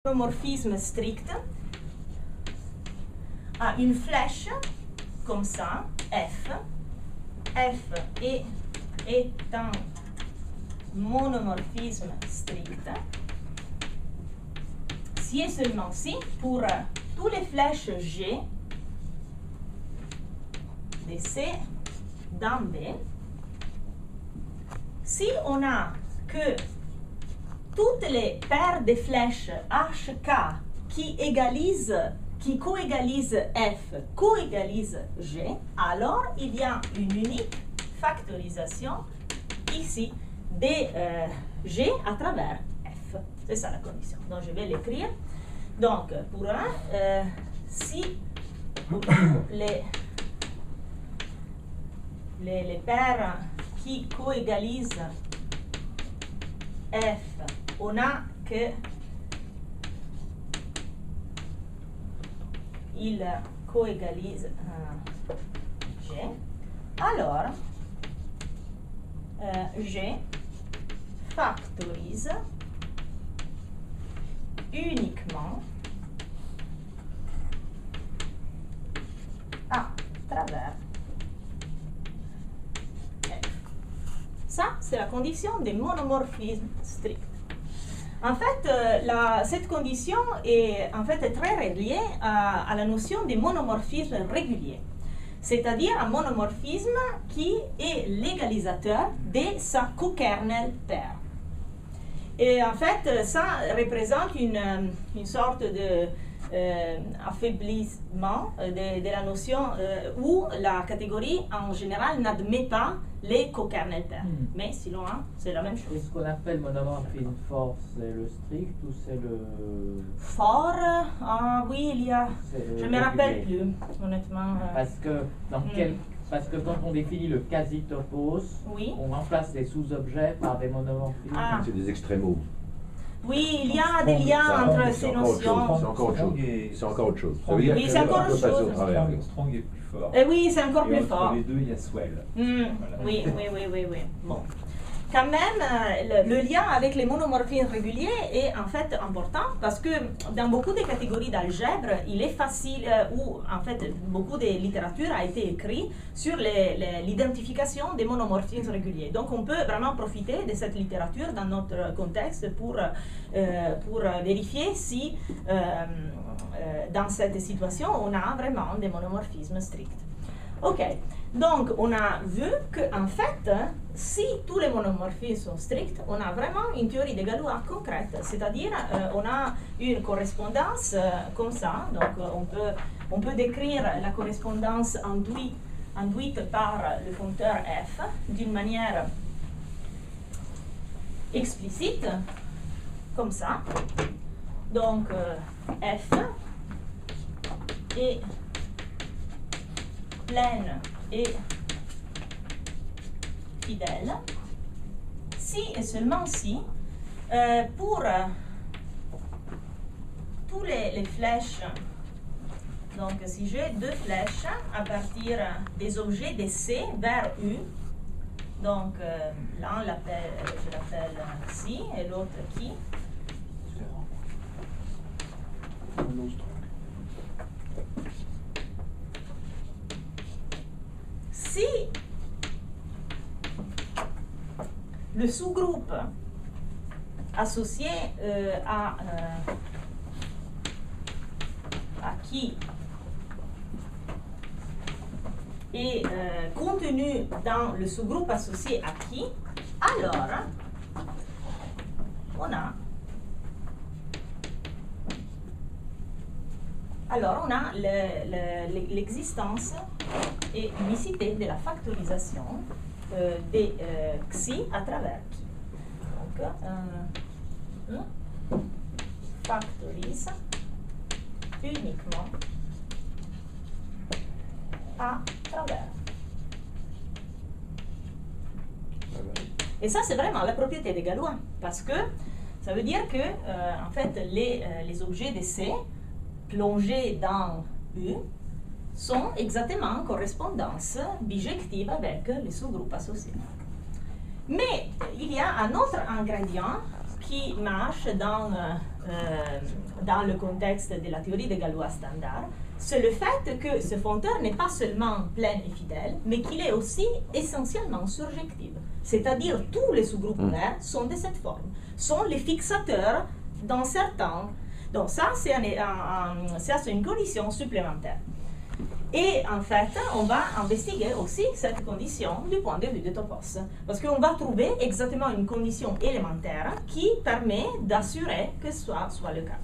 Monomorphisme strict a une flèche comme ça, F. F est un monomorphisme strict. Si et seulement si, pour toutes les flèches G de C dans B, si on a que toutes les paires de flèches HK qui coégalisent F, coégalisent G, alors il y a une unique factorisation ici de G à travers F. C'est ça la condition. Donc je vais l'écrire. Donc pour un, si les paires qui coégalisent F, on a que il coégalise G, alors G factorise uniquement à travers F. Ça, c'est la condition des monomorphismes stricts. En fait, cette condition est en fait très reliée à la notion des monomorphismes réguliers, c'est-à-dire un monomorphisme qui est l'égalisateur de sa cokernel paire. Et en fait, ça représente une sorte de affaiblissement de la notion où la catégorie en général n'admet pas les cokernel paires. Mais sinon, hein, c'est la même chose. Et ce qu'on appelle monomorphisme fort, c'est le strict ou c'est le... Fort, oui, il y a... Je ne me rappelle plus, honnêtement. Parce que, parce que quand on définit le quasi-topos, oui. On remplace les sous-objets par des monomorphismes. Ah. C'est des extrémos. Oui, il y a des liens entre ces notions. C'est encore autre chose. C'est encore autre chose. Ça veut Oui, dire c'est encore qu'on peut autre passer au chose. travers. Strong est plus fort. Oui, c'est encore plus fort. Entre les deux, il y a Swell. Voilà. Oui. Bon. Quand même, le lien avec les monomorphismes réguliers est en fait important parce que dans beaucoup de catégories d'algèbre, il est facile, ou en fait beaucoup de littérature a été écrite sur l'identification des monomorphismes réguliers. Donc on peut vraiment profiter de cette littérature dans notre contexte pour vérifier si dans cette situation on a vraiment des monomorphismes stricts. Ok, donc on a vu qu'en fait, si tous les monomorphismes sont stricts, on a vraiment une théorie de Galois concrète, c'est-à-dire on a une correspondance comme ça, donc on peut décrire la correspondance induite par le foncteur f d'une manière explicite, comme ça. Donc f est pleine et fidèle, si et seulement si, pour tous les flèches, donc si j'ai deux flèches à partir des objets de C vers U, donc l'un je l'appelle si et l'autre qui, si le sous-groupe associé à qui est contenu dans le sous-groupe associé à qui, alors on a l'existence et l'unicité de la factorisation des xi à travers qui. Donc, factorise uniquement à travers. Et ça, c'est vraiment la propriété des Galois, parce que ça veut dire que, en fait, les objets de C plongés dans U sont exactement en correspondance bijective avec les sous-groupes associés. Mais il y a un autre ingrédient qui marche dans dans le contexte de la théorie des Galois standards, c'est le fait que ce fonteur n'est pas seulement plein et fidèle, mais qu'il est aussi essentiellement surjectif. C'est-à-dire tous les sous-groupes polaires sont de cette forme, sont les fixateurs dans certains. Donc ça, c'est une condition supplémentaire. Et en fait, on va investiguer aussi cette condition du point de vue de Topos. Parce qu'on va trouver exactement une condition élémentaire qui permet d'assurer que ce soit le cas.